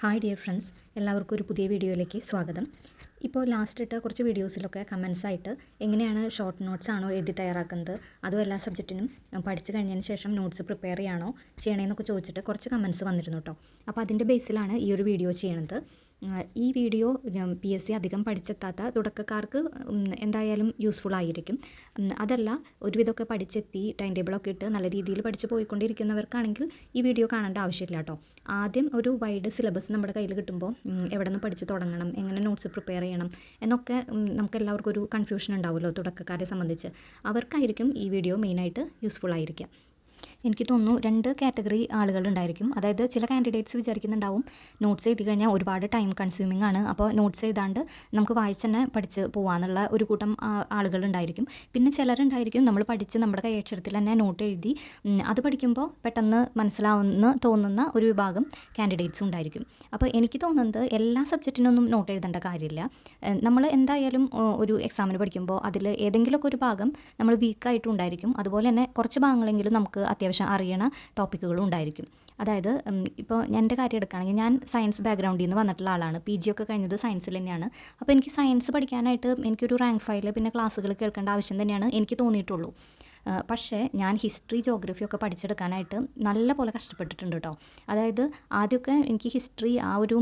Hi dear friends, എല്ലാവർക്കും ഒരു പുതിയ വീഡിയോയിലേക്ക് സ്വാഗതം. ഇപ്പോൾ ലാസ്റ്റ് ഇട്ട കുറച്ച് വീഡിയോസിലൊക്കെ കമൻസ് ആയിട്ട് എങ്ങനെയാണ് ഷോർട്ട് നോട്ട്സ് ആണോ എഴുതി തയ്യാറാക്കുന്നത്, അതോ എല്ലാ സബ്ജക്റ്റിനും പഠിച്ചു കഴിഞ്ഞതിന് ശേഷം നോട്ട്സ് പ്രിപ്പയർ ചെയ്യണേന്നൊക്കെ ചോദിച്ചിട്ട് കുറച്ച് കമൻസ് വന്നിരുന്നു കേട്ടോ. അപ്പോൾ അതിൻ്റെ ബേസിലാണ് ഈ ഒരു വീഡിയോ ചെയ്യണത്. ഈ വീഡിയോ PSC അധികം പഠിച്ചെത്താത്ത തുടക്കക്കാർക്ക് എന്തായാലും യൂസ്ഫുൾ ആയിരിക്കും. അതല്ല, ഒരുവിധമൊക്കെ പഠിച്ചെത്തി ടൈം ടേബിളൊക്കെ ഇട്ട് നല്ല രീതിയിൽ പഠിച്ച് പോയിക്കൊണ്ടിരിക്കുന്നവർക്കാണെങ്കിൽ ഈ വീഡിയോ കാണേണ്ട ആവശ്യമില്ല കേട്ടോ. ആദ്യം ഒരു വൈഡ് സിലബസ് നമ്മുടെ കയ്യിൽ കിട്ടുമ്പോൾ എവിടെ നിന്ന് പഠിച്ച് തുടങ്ങണം, എങ്ങനെ നോട്ട്സ് പ്രിപ്പയർ ചെയ്യണം എന്നൊക്കെ നമുക്ക് എല്ലാവർക്കും ഒരു കൺഫ്യൂഷൻ ഉണ്ടാവുമല്ലോ തുടക്കക്കാരെ സംബന്ധിച്ച്. അവർക്കായിരിക്കും ഈ വീഡിയോ മെയിനായിട്ട് യൂസ്ഫുൾ ആയിരിക്കുക. എനിക്ക് തോന്നുന്നു 2 കാറ്റഗറി ആളുകളുണ്ടായിരിക്കും. അതായത് ചില കാൻഡിഡേറ്റ്സ് വിചാരിക്കുന്നുണ്ടാവും നോട്ട്സ് എഴുതി കഴിഞ്ഞാൽ ഒരുപാട് ടൈം കൺസ്യൂമിംഗ് ആണ്, അപ്പോൾ നോട്ട്സ് എഴുതാണ്ട് നമുക്ക് വായിച്ച് തന്നെ പഠിച്ച് പോകാമെന്നുള്ള ഒരു കൂട്ടം ആളുകളുണ്ടായിരിക്കും. പിന്നെ ചിലരുണ്ടായിരിക്കും നമ്മൾ പഠിച്ച് നമ്മുടെ കൈയക്ഷരത്തിൽ തന്നെ നോട്ട് എഴുതി അത് പഠിക്കുമ്പോൾ പെട്ടെന്ന് മനസ്സിലാവുമെന്ന് തോന്നുന്ന ഒരു വിഭാഗം കാൻഡിഡേറ്റ്സും ഉണ്ടായിരിക്കും. അപ്പോൾ എനിക്ക് തോന്നുന്നത് എല്ലാ സബ്ജക്റ്റിനൊന്നും നോട്ട് എഴുതേണ്ട കാര്യമില്ല. നമ്മൾ എന്തായാലും ഒരു എക്സാമിന് പഠിക്കുമ്പോൾ അതിൽ ഏതെങ്കിലുമൊക്കെ ഒരു ഭാഗം നമ്മൾ വീക്കായിട്ടും ഉണ്ടായിരിക്കും. അതുപോലെ തന്നെ കുറച്ച് ഭാഗങ്ങളെങ്കിലും നമുക്ക് അത്യാവശ്യം അറിയണ ടോപ്പിക്കുകളും ഉണ്ടായിരിക്കും. അതായത് ഇപ്പോൾ എൻ്റെ കാര്യം എടുക്കുകയാണെങ്കിൽ ഞാൻ സയൻസ് ബാക്ക്ഗ്രൗണ്ടിൽ നിന്ന് വന്നിട്ടുള്ള ആളാണ്. PG ഒക്കെ കഴിഞ്ഞത് സയൻസിൽ തന്നെയാണ്. അപ്പോൾ എനിക്ക് സയൻസ് പഠിക്കാനായിട്ട് എനിക്കൊരു റാങ്ക് ഫയൽ പിന്നെ ക്ലാസ്സുകൾ കേൾക്കേണ്ട ആവശ്യം തന്നെയാണ് എനിക്ക് തോന്നിയിട്ടുള്ളൂ. പക്ഷേ ഞാൻ ഹിസ്റ്ററി ജോഗ്രഫി ഒക്കെ പഠിച്ചെടുക്കാനായിട്ട് നല്ല പോലെ കഷ്ടപ്പെട്ടിട്ടുണ്ട് കേട്ടോ. അതായത് ആദ്യമൊക്കെ എനിക്ക് ഹിസ്റ്ററി ആ ഒരു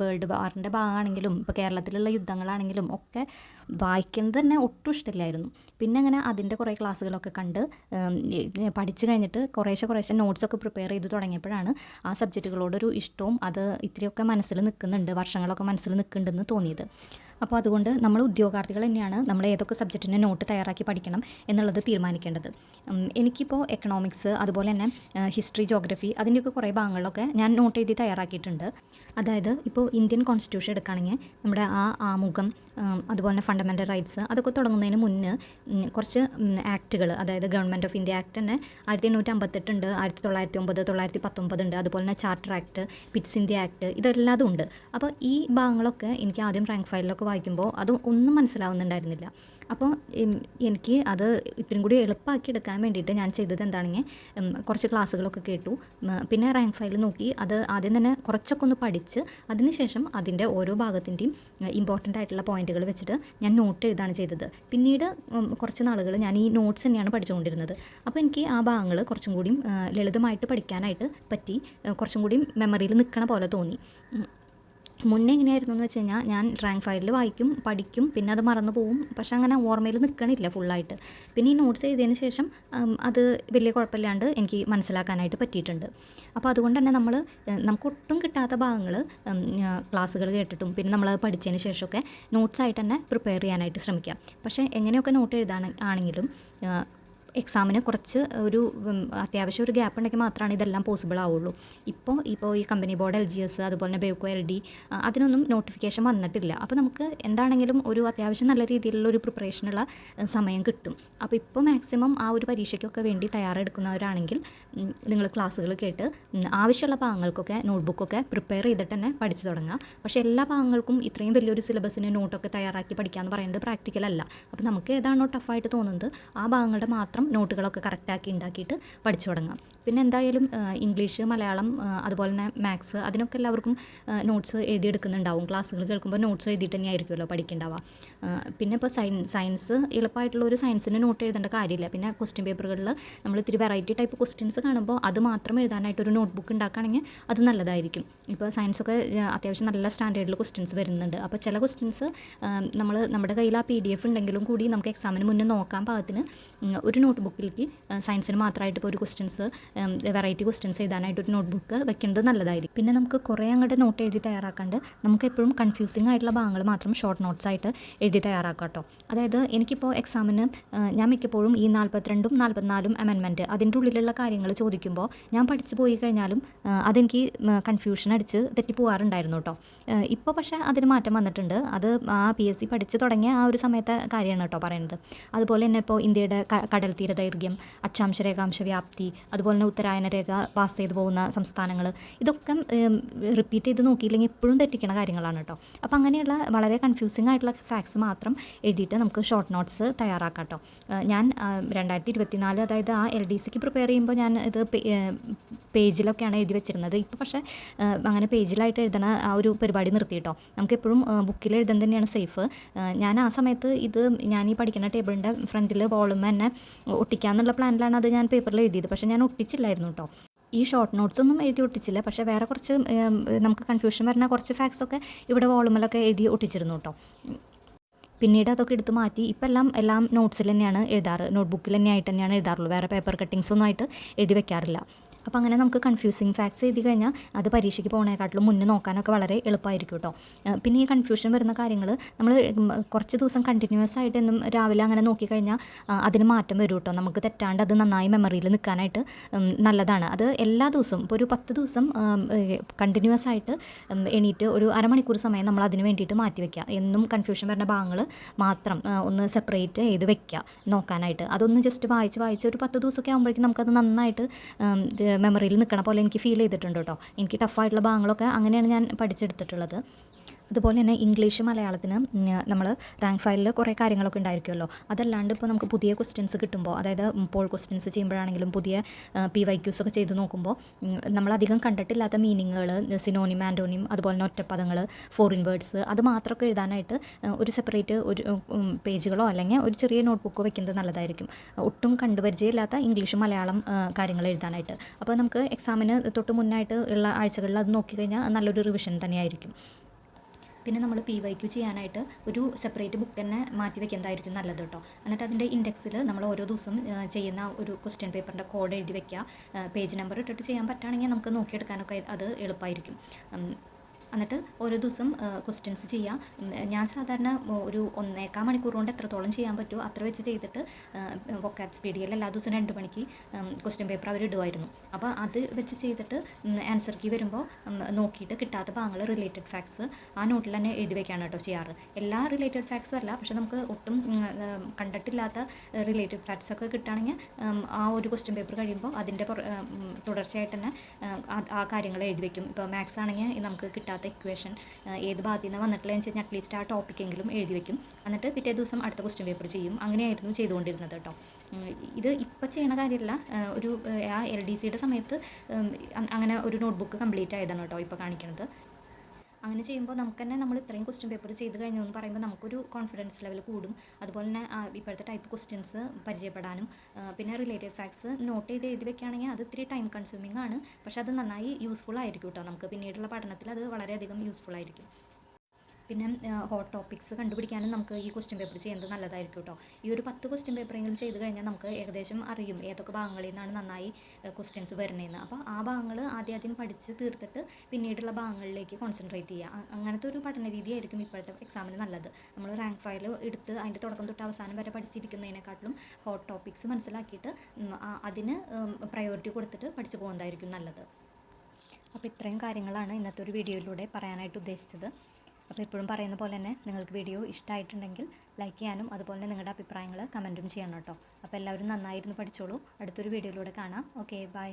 വേൾഡ് വാറിൻ്റെ ഭാഗമാണെങ്കിലും ഇപ്പോൾ കേരളത്തിലുള്ള യുദ്ധങ്ങളാണെങ്കിലും ഒക്കെ വായിക്കുന്നത് തന്നെ ഒട്ടും ഇഷ്ടമില്ലായിരുന്നു. പിന്നെ അങ്ങനെ അതിൻ്റെ കുറേ ക്ലാസ്സുകളൊക്കെ കണ്ട് പഠിച്ചു കഴിഞ്ഞിട്ട് കുറേശ്ശെ നോട്ട്സൊക്കെ പ്രിപ്പയർ ചെയ്ത് തുടങ്ങിയപ്പോഴാണ് ആ സബ്ജക്റ്റുകളോടൊരു ഇഷ്ടവും അത് ഇത്രയൊക്കെ മനസ്സിൽ നിൽക്കുന്നുണ്ട്, വർഷങ്ങളൊക്കെ മനസ്സിൽ നിൽക്കുന്നുണ്ടെന്ന് തോന്നിയത്. അപ്പോൾ അതുകൊണ്ട് നമ്മൾ ഉദ്യോഗാർത്ഥികൾ തന്നെയാണ് നമ്മൾ ഏതൊക്കെ സബ്ജക്റ്റിൻ്റെ നോട്ട് തയ്യാറാക്കി പഠിക്കണം എന്നുള്ളത് തീരുമാനിക്കേണ്ടത്. എനിക്കിപ്പോൾ എക്കണോമിക്സ് അതുപോലെ തന്നെ ഹിസ്റ്ററി ജോഗ്രഫി അതിൻ്റെയൊക്കെ കുറേ ഭാഗങ്ങളിലൊക്കെ ഞാൻ നോട്ട് എഴുതി തയ്യാറാക്കിയിട്ടുണ്ട്. അതായത് ഇപ്പോൾ ഇന്ത്യൻ കോൺസ്റ്റിറ്റ്യൂഷൻ എടുക്കുകയാണെങ്കിൽ നമ്മുടെ ആമുഖം അതുപോലെ തന്നെ ഫണ്ടമെൻ്റൽ റൈറ്റ്സ് അതൊക്കെ തുടങ്ങുന്നതിന് മുന്നേ കുറച്ച് ആക്റ്റുകൾ, അതായത് ഗവൺമെൻറ് ഓഫ് ഇന്ത്യ ആക്ട് തന്നെ 1858 ഉണ്ട്, 1909, 1919 ഉണ്ട്, അതുപോലെ തന്നെ Charter Act, Pitt's India Act, ഇതെല്ലാതും ഉണ്ട്. അപ്പോൾ ഈ ഭാഗങ്ങളൊക്കെ എനിക്ക് ആദ്യം റാങ്ക് ഫയലിലൊക്കെ വായിക്കുമ്പോൾ അത് ഒന്നും മനസ്സിലാവുന്നുണ്ടായിരുന്നില്ല. അപ്പോൾ എനിക്ക് അത് ഇത്തിരി കൂടി എളുപ്പമാക്കി എടുക്കാൻ വേണ്ടിയിട്ട് ഞാൻ ചെയ്തത് എന്താണെങ്കിൽ കുറച്ച് ക്ലാസ്സുകളൊക്കെ കേട്ടു, പിന്നെ റാങ്ക് ഫയൽ നോക്കി അത് ആദ്യം തന്നെ കുറച്ചൊക്കെ ഒന്ന് പഠിച്ച് അതിനുശേഷം അതിൻ്റെ ഓരോ ഭാഗത്തിൻ്റെയും ഇമ്പോർട്ടൻ്റ് ആയിട്ടുള്ള പോയിന്റുകൾ വെച്ചിട്ട് ഞാൻ നോട്ട് എഴുതാണ് ചെയ്തത്. പിന്നീട് കുറച്ച് നാളുകൾ ഞാൻ ഈ നോട്ട്സ് തന്നെയാണ് പഠിച്ചുകൊണ്ടിരുന്നത്. അപ്പോൾ എനിക്ക് ആ ഭാഗങ്ങൾ കുറച്ചും കൂടി ലളിതമായിട്ട് പഠിക്കാനായിട്ട് പറ്റി, കുറച്ചും കൂടി മെമ്മറിയിൽ നിൽക്കണ പോലെ തോന്നി. മുന്നേ എങ്ങനെയായിരുന്നു എന്ന് വെച്ച് കഴിഞ്ഞാൽ ഞാൻ റാങ്ക് ഫയലിൽ വായിക്കും, പഠിക്കും, പിന്നെ അത് മറന്നു പോവും, പക്ഷെ അങ്ങനെ ഓർമ്മയിൽ നിൽക്കണില്ല ഫുള്ളായിട്ട്. പിന്നെ ഈ നോട്ട്സ് എഴുതിയതിന് ശേഷം അത് വലിയ കുഴപ്പമില്ലാണ്ട് എനിക്ക് മനസ്സിലാക്കാനായിട്ട് പറ്റിയിട്ടുണ്ട്. അപ്പോൾ അതുകൊണ്ട് തന്നെ നമുക്ക് ഒട്ടും കിട്ടാത്ത ഭാഗങ്ങൾ ക്ലാസ്സുകൾ കേട്ടിട്ടും പിന്നെ നമ്മൾ പഠിച്ചതിന് ശേഷമൊക്കെ നോട്ട്സായിട്ട് തന്നെ പ്രിപ്പയർ ചെയ്യാനായിട്ട് ശ്രമിക്കുക. പക്ഷേ എങ്ങനെയൊക്കെ നോട്ട് എഴുതാനാണെങ്കിലും എക്സാമിന് കുറച്ച് ഒരു അത്യാവശ്യം ഒരു ഗ്യാപ്പ് ഉണ്ടെങ്കിൽ മാത്രമാണ് ഇതെല്ലാം പോസിബിൾ ആവുള്ളൂ. ഇപ്പോൾ ഈ കമ്പനി ബോർഡ് LGS അതുപോലെ തന്നെ ബെവ്കോ LD അതിനൊന്നും നോട്ടിഫിക്കേഷൻ വന്നിട്ടില്ല. അപ്പോൾ നമുക്ക് എന്താണെങ്കിലും ഒരു അത്യാവശ്യം നല്ല രീതിയിലുള്ള ഒരു പ്രിപ്പറേഷനുള്ള സമയം കിട്ടും. അപ്പോൾ ഇപ്പോൾ മാക്സിമം ആ ഒരു പരീക്ഷയ്ക്കൊക്കെ വേണ്ടി തയ്യാറെടുക്കുന്നവരാണെങ്കിൽ നിങ്ങൾ ക്ലാസ്സുകൾ കേട്ട് ആവശ്യമുള്ള ഭാഗങ്ങൾക്കൊക്കെ നോട്ട്ബുക്കൊക്കെ പ്രിപ്പയർ ചെയ്തിട്ട് തന്നെ പഠിച്ചു തുടങ്ങുക. പക്ഷേ എല്ലാ ഭാഗങ്ങൾക്കും ഇത്രയും വലിയൊരു സിലബസിന് നോട്ടൊക്കെ തയ്യാറാക്കി പഠിക്കുക എന്ന് പറയുന്നത് പ്രാക്ടിക്കലല്ല. അപ്പോൾ നമുക്ക് ഏതാണോ ടഫായിട്ട് തോന്നുന്നത് ആ ഭാഗങ്ങളുടെ മാത്രം നോട്ടുകളൊക്കെ കറക്റ്റാക്കി ഉണ്ടാക്കിയിട്ട് പഠിച്ചു തുടങ്ങാം. പിന്നെ എന്തായാലും ഇംഗ്ലീഷ്, മലയാളം അതുപോലെ തന്നെ മാത്സ് അതിനൊക്കെ എല്ലാവർക്കും നോട്ട്സ് എഴുതിയെടുക്കുന്നുണ്ടാവും. ക്ലാസ്സുകൾ കേൾക്കുമ്പോൾ നോട്ട്സ് എഴുതിയിട്ട് തന്നെ ആയിരിക്കുമല്ലോ പഠിക്കേണ്ടാവുക. പിന്നെ ഇപ്പോൾ സയൻസ് എളുപ്പമായിട്ടുള്ള ഒരു സയൻസിന് നോട്ട് എഴുതേണ്ട കാര്യമില്ല. പിന്നെ ക്വസ്റ്റ്യൻ പേപ്പറുകളിൽ നമ്മൾ ഇത്തിരി വെറൈറ്റി ടൈപ്പ് ക്വസ്റ്റ്യൻസ് കാണുമ്പോൾ അത് മാത്രം എഴുതാനായിട്ടൊരു നോട്ട്ബുക്ക് ഉണ്ടാക്കുകയാണെങ്കിൽ അത് നല്ലതായിരിക്കും. ഇപ്പോൾ സയൻസൊക്കെ അത്യാവശ്യം നല്ല സ്റ്റാൻഡേർഡിൽ ക്വസ്റ്റ്യൻസ് വരുന്നുണ്ട്. അപ്പോൾ ചില ക്വസ്റ്റ്യൻസ് നമ്മുടെ കയ്യിൽ ആ PDF ഉണ്ടെങ്കിലും കൂടി നമുക്ക് എക്സാമിന് മുന്നേ നോക്കാൻ പാകത്തിന് ഒരു നോട്ട്ബുക്കിലേക്ക് സയൻസിന് മാത്രമായിട്ട് ഇപ്പോൾ ഒരു ക്വസ്റ്റ്യൻസ് വെറൈറ്റി ക്വസ്റ്റ്യൻസ് എഴുതാനായിട്ട് ഒരു നോട്ട്ബുക്ക് വെക്കുന്നത് നല്ലതായിരിക്കും. പിന്നെ നമുക്ക് കുറേ അങ്ങോട്ട് നോട്ട് എഴുതി തയ്യാറാക്കാണ്ട് നമുക്ക് എപ്പോഴും കൺഫ്യൂസിങ് ആയിട്ടുള്ള ഭാഗങ്ങൾ മാത്രം ഷോർട്ട് നോട്ട്സ് ആയിട്ട് എഴുതി തയ്യാറാക്കാം കേട്ടോ. അതായത് എനിക്കിപ്പോൾ എക്സാമിന് ഞാൻ മിക്കപ്പോഴും ഈ 42ഉം 44ഉം അമെൻമെൻറ്റ് അതിൻ്റെ ഉള്ളിലുള്ള കാര്യങ്ങൾ ചോദിക്കുമ്പോൾ ഞാൻ പഠിച്ചു പോയി കഴിഞ്ഞാലും അതെനിക്ക് കൺഫ്യൂഷൻ അടിച്ച് തെറ്റിപ്പോകാറുണ്ടായിരുന്നു കേട്ടോ. ഇപ്പോൾ പക്ഷേ അതിന് മാറ്റം വന്നിട്ടുണ്ട്. അത് ആ PSC പഠിച്ചു തുടങ്ങിയ ആ ഒരു സമയത്തെ കാര്യമാണ് കേട്ടോ പറയുന്നത്. അതുപോലെ തന്നെ ഇപ്പോൾ ഇന്ത്യയുടെ കടൽ തീരദൈർഘ്യം, അക്ഷാംശ രേഖാംശ വ്യാപ്തി, അതുപോലെ തന്നെ ഉത്തരായന രേഖ പാസ് ചെയ്ത് പോകുന്ന സംസ്ഥാനങ്ങൾ, ഇതൊക്കെ റിപ്പീറ്റ് ചെയ്ത് നോക്കിയില്ലെങ്കിൽ എപ്പോഴും തെറ്റിക്കണ കാര്യങ്ങളാണ് കേട്ടോ. അപ്പോൾ അങ്ങനെയുള്ള വളരെ കൺഫ്യൂസിങ് ആയിട്ടുള്ള ഫാക്ട്സ് മാത്രം എഴുതിയിട്ട് നമുക്ക് ഷോർട്ട് നോട്ട്സ് തയ്യാറാക്കാം കേട്ടോ. ഞാൻ 2024 അതായത് ആ LDCക്ക് പ്രിപ്പയർ ചെയ്യുമ്പോൾ ഞാൻ ഇത് പേജിലൊക്കെയാണ് എഴുതി വെച്ചിരുന്നത്. ഇപ്പോൾ പക്ഷേ അങ്ങനെ പേജിലായിട്ട് എഴുതണ ആ ഒരു പരിപാടി നിർത്തി കേട്ടോ. നമുക്കെപ്പോഴും ബുക്കിൽ എഴുതാൻ തന്നെയാണ് സേഫ്. ഞാൻ ആ സമയത്ത് ഇത് ഞാൻ ഈ പഠിക്കുന്ന ടേബിളിൻ്റെ ഫ്രണ്ടിൽ വോളും തന്നെ ഒട്ടിക്കാമെന്നുള്ള പ്ലാനിലാണ് അത് ഞാൻ പേപ്പറിൽ എഴുതിയത്. പക്ഷേ ഞാൻ ഒട്ടിച്ചില്ലായിരുന്നു കേട്ടോ. ഈ ഷോർട്ട് നോട്ട്സ് ഒന്നും എഴുതി ഒട്ടിച്ചില്ല. പക്ഷേ വേറെ കുറച്ച് നമുക്ക് കൺഫ്യൂഷൻ വരുന്ന കുറച്ച് ഫാക്ട്സൊക്കെ ഇവിടെ വോളുമിലൊക്കെ എഴുതി ഒട്ടിച്ചിരുന്നു കേട്ടോ. പിന്നീട് അതൊക്കെ എടുത്ത് മാറ്റി ഇപ്പം എല്ലാം നോട്ട്സിൽ തന്നെയാണ് എഴുതാറ്. നോട്ട്ബുക്കിൽ തന്നെയായിട്ട് തന്നെയാണ് എഴുതാറുള്ളൂ. വേറെ പേപ്പർ കട്ടിങ്സ് ഒന്നും ആയിട്ട് എഴുതി വെക്കാറില്ല. അപ്പോൾ അങ്ങനെ നമുക്ക് കൺഫ്യൂസിങ് ഫാക്ട്സ് എഴുതി കഴിഞ്ഞാൽ അത് പരീക്ഷയ്ക്ക് പോകുന്നതിനെക്കാട്ടിലും മുന്നേ നോക്കാനൊക്കെ വളരെ എളുപ്പമായിരിക്കും കേട്ടോ. പിന്നെ ഈ കൺഫ്യൂഷൻ വരുന്ന കാര്യങ്ങൾ നമ്മൾ കുറച്ച് ദിവസം കണ്ടിന്യൂസ് ആയിട്ട് എന്നും രാവിലെ അങ്ങനെ നോക്കിക്കഴിഞ്ഞാൽ അതിന് മാറ്റം വരും കേട്ടോ. നമുക്ക് തെറ്റാണ്ട് അത് നന്നായി മെമ്മറിയിൽ നിൽക്കാനായിട്ട് നല്ലതാണ്. അത് എല്ലാ ദിവസവും ഇപ്പോൾ ഒരു 10 ദിവസം കണ്ടിന്യൂസ് ആയിട്ട് എണീറ്റ് ഒരു അരമണിക്കൂർ സമയം നമ്മൾ അതിന് വേണ്ടിയിട്ട് മാറ്റി വയ്ക്കുക. എന്നും കൺഫ്യൂഷൻ വരുന്ന ഭാഗങ്ങൾ മാത്രം ഒന്ന് സെപ്പറേറ്റ് ചെയ്ത് വെക്കുക നോക്കാനായിട്ട്. അതൊന്ന് ജസ്റ്റ് വായിച്ച് ഒരു 10 ദിവസമൊക്കെ ആകുമ്പോഴേക്കും നമുക്കത് നന്നായിട്ട് മെമ്മറിയിൽ നിൽക്കണ പോലെ എനിക്ക് ഫീൽ ചെയ്തിട്ടുണ്ട് കേട്ടോ. എനിക്ക് ടഫായിട്ടുള്ള ഭാഗങ്ങളൊക്കെ അങ്ങനെയാണ് ഞാൻ പഠിച്ചെടുത്തിട്ടുള്ളത്. അതുപോലെ തന്നെ ഇംഗ്ലീഷ് മലയാളത്തിന് നമ്മൾ റാങ്ക് ഫയലിൽ കുറേ കാര്യങ്ങളൊക്കെ ഉണ്ടായിരിക്കുമല്ലോ. അതല്ലാണ്ട് ഇപ്പോൾ നമുക്ക് പുതിയ ക്വസ്റ്റ്യൻസ് കിട്ടുമ്പോൾ, അതായത് പോൾ ക്വസ്റ്റ്യൻസ് ചെയ്യുമ്പോഴാണെങ്കിലും പുതിയ PYQs ഒക്കെ ചെയ്ത് നോക്കുമ്പോൾ നമ്മളധികം കണ്ടിട്ടില്ലാത്ത മീനിങ്ങുകൾ, സിനോണിം, ആൻറ്റോണിം, അതുപോലെ തന്നെ ഒറ്റപ്പദങ്ങൾ, ഫോറിൻ വേർഡ്സ്, അത് മാത്രമൊക്കെ എഴുതാനായിട്ട് ഒരു സെപ്പറേറ്റ് ഒരു പേജുകളോ അല്ലെങ്കിൽ ഒരു ചെറിയ നോട്ട്ബുക്കോ വെക്കുന്നത് നല്ലതായിരിക്കും. ഒട്ടും കണ്ടുപരിചയമില്ലാത്ത ഇംഗ്ലീഷ് മലയാളം കാര്യങ്ങൾ എഴുതാനായിട്ട്. അപ്പോൾ നമുക്ക് എക്സാമിന് തൊട്ട് മുന്നായിട്ട് ഉള്ള ആഴ്ചകളിൽ അത് നോക്കിക്കഴിഞ്ഞാൽ നല്ലൊരു റിവിഷൻ തന്നെയായിരിക്കും. പിന്നെ നമ്മൾ PYQ ചെയ്യാനായിട്ട് ഒരു സെപ്പറേറ്റ് ബുക്ക് തന്നെ മാറ്റി വെക്കുന്നതായിരിക്കും നല്ലത് കേട്ടോ. എന്നിട്ട് അതിൻ്റെ ഇൻഡെക്സിൽ നമ്മൾ ഓരോ ദിവസം ചെയ്യുന്ന ഒരു ക്വസ്റ്റ്യൻ പേപ്പറിൻ്റെ കോഡ് എഴുതി വെക്കുക. പേജ് നമ്പർ ഇട്ടിട്ട് ചെയ്യാൻ പറ്റുകയാണെങ്കിൽ നമുക്ക് നോക്കിയെടുക്കാനൊക്കെ അത് എളുപ്പമായിരിക്കും. എന്നിട്ട് ഓരോ ദിവസം ക്വസ്റ്റ്യൻസ് ചെയ്യാം. ഞാൻ സാധാരണ ഒരു 1.25 മണിക്കൂർ കൊണ്ട് എത്രത്തോളം ചെയ്യാൻ പറ്റുമോ അത്ര വെച്ച് ചെയ്തിട്ട് വൊക്കാബ് സ്പീഡിയിൽ എല്ലാ ദിവസവും 2 മണിക്ക് ക്വസ്റ്റ്യൻ പേപ്പർ അവർ ഇടുമായിരുന്നു. അപ്പോൾ അത് വെച്ച് ചെയ്തിട്ട് ആൻസർ കീ വരുമ്പോൾ നോക്കിയിട്ട് കിട്ടാത്ത ഭാഗങ്ങൾ റിലേറ്റഡ് ഫാക്ട്സ് ആ നോട്ടിൽ തന്നെ എഴുതി വയ്ക്കാണ് കേട്ടോ ചെയ്യാറ്. എല്ലാ റിലേറ്റഡ് ഫാക്ട്സും അല്ല, പക്ഷെ നമുക്ക് ഒട്ടും കണ്ടിട്ടില്ലാത്ത റിലേറ്റഡ് ഫാക്ട്സ് ഒക്കെ കിട്ടുകയാണെങ്കിൽ ആ ഒരു ക്വസ്റ്റ്യൻ പേപ്പർ കഴിയുമ്പോൾ അതിൻ്റെ തുടർച്ചയായിട്ട് തന്നെ ആ കാര്യങ്ങൾ എഴുതി വയ്ക്കും. ഇപ്പോൾ മാത്സ് ആണെങ്കിൽ നമുക്ക് കിട്ടാത്ത ഇക്വേഷൻ ഏത് ഭാഗത്തു നിന്ന് വന്നിട്ടില്ലെന്ന് വെച്ച് കഴിഞ്ഞാൽ അറ്റ്ലീസ്റ്റ് ആ ടോപ്പിക്കെങ്കിലും എഴുതി വയ്ക്കും. എന്നിട്ട് പിറ്റേ ദിവസം അടുത്ത ക്വസ്റ്റ്യൻ പേപ്പർ ചെയ്യും. അങ്ങനെയായിരുന്നു ചെയ്തുകൊണ്ടിരുന്നത് കേട്ടോ. ഇത് ഇപ്പോൾ ചെയ്യണ കാര്യമല്ല, ഒരു ആ LDCയുടെ സമയത്ത് അങ്ങനെ ഒരു നോട്ട്ബുക്ക് കംപ്ലീറ്റ് ആയതാണ് കേട്ടോ ഇപ്പോൾ കാണിക്കുന്നത്. അങ്ങനെ ചെയ്യുമ്പോൾ നമുക്ക് തന്നെ നമ്മൾ ഇത്രയും ക്വസ്റ്റ്യൻ പേപ്പർ ചെയ്ത് കഴിഞ്ഞു എന്ന് പറയുമ്പോൾ നമുക്കൊരു കോൺഫിഡൻസ് ലെവൽ കൂടും. അതുപോലെ തന്നെ ഇപ്പോഴത്തെ ടൈപ്പ് ക്വസ്റ്റ്യൻസ് പരിചയപ്പെടാനും പിന്നെ റിലേറ്റഡ് ഫാക്ട്സ് നോട്ട് ചെയ്ത് എഴുതി വെക്കുകയാണെങ്കിൽ അത് ഇത്തിരി ടൈം കൺസ്യൂമിംഗ് ആണ്, പക്ഷെ അത് നന്നായി യൂസ്ഫുൾ ആയിരിക്കും കേട്ടോ. നമുക്ക് പിന്നീടുള്ള പഠനത്തിൽ അത് വളരെയധികം യൂസ്ഫുൾ ആയിരിക്കും. പിന്നെ ഹോട്ട് ടോപ്പിക്സ് കണ്ടുപിടിക്കാനും നമുക്ക് ഈ ക്വസ്റ്റ്യൻ പേപ്പർ ചെയ്യുന്നത് നല്ലതായിരിക്കും കേട്ടോ. ഈ ഒരു 10 ക്വസ്റ്റ്യൻ പേപ്പറെങ്കിലും ചെയ്ത് കഴിഞ്ഞാൽ നമുക്ക് ഏകദേശം അറിയും ഏതൊക്കെ ഭാഗങ്ങളിൽ നിന്നാണ് നന്നായി ക്വസ്റ്റ്യൻസ് വരുന്നതെന്ന്. അപ്പോൾ ആ ഭാഗങ്ങൾ ആദ്യം പഠിച്ച് തീർത്തിട്ട് പിന്നീടുള്ള ഭാഗങ്ങളിലേക്ക് കോൺസെൻട്രേറ്റ് ചെയ്യുക. അങ്ങനത്തെ ഒരു പഠന രീതിയായിരിക്കും ഇപ്പോഴത്തെ എക്സാമിന് നല്ലത്. നമ്മൾ റാങ്ക് ഫയൽ എടുത്ത് അതിൻ്റെ തുടക്കം തൊട്ട് അവസാനം വരെ പഠിച്ചിരിക്കുന്നതിനെക്കാട്ടിലും ഹോട്ട് ടോപ്പിക്സ് മനസ്സിലാക്കിയിട്ട് അതിന് പ്രയോറിറ്റി കൊടുത്തിട്ട് പഠിച്ചു പോകുന്നതായിരിക്കും നല്ലത്. അപ്പോൾ ഇത്രയും കാര്യങ്ങളാണ് ഇന്നത്തെ ഒരു വീഡിയോയിലൂടെ പറയാനായിട്ട് ഉദ്ദേശിച്ചത്. അപ്പോൾ എപ്പോഴും പറയുന്ന പോലെ തന്നെ നിങ്ങൾക്ക് വീഡിയോ ഇഷ്ടമായിട്ടുണ്ടെങ്കിൽ ലൈക്ക് ചെയ്യാനും അതുപോലെ തന്നെ നിങ്ങളുടെ അഭിപ്രായങ്ങൾ കമൻറ്റും ചെയ്യണം കേട്ടോ. അപ്പോൾ എല്ലാവരും നന്നായിരുന്നു പഠിച്ചോളൂ. അടുത്തൊരു വീഡിയോയിലൂടെ കാണാം. Okay, by.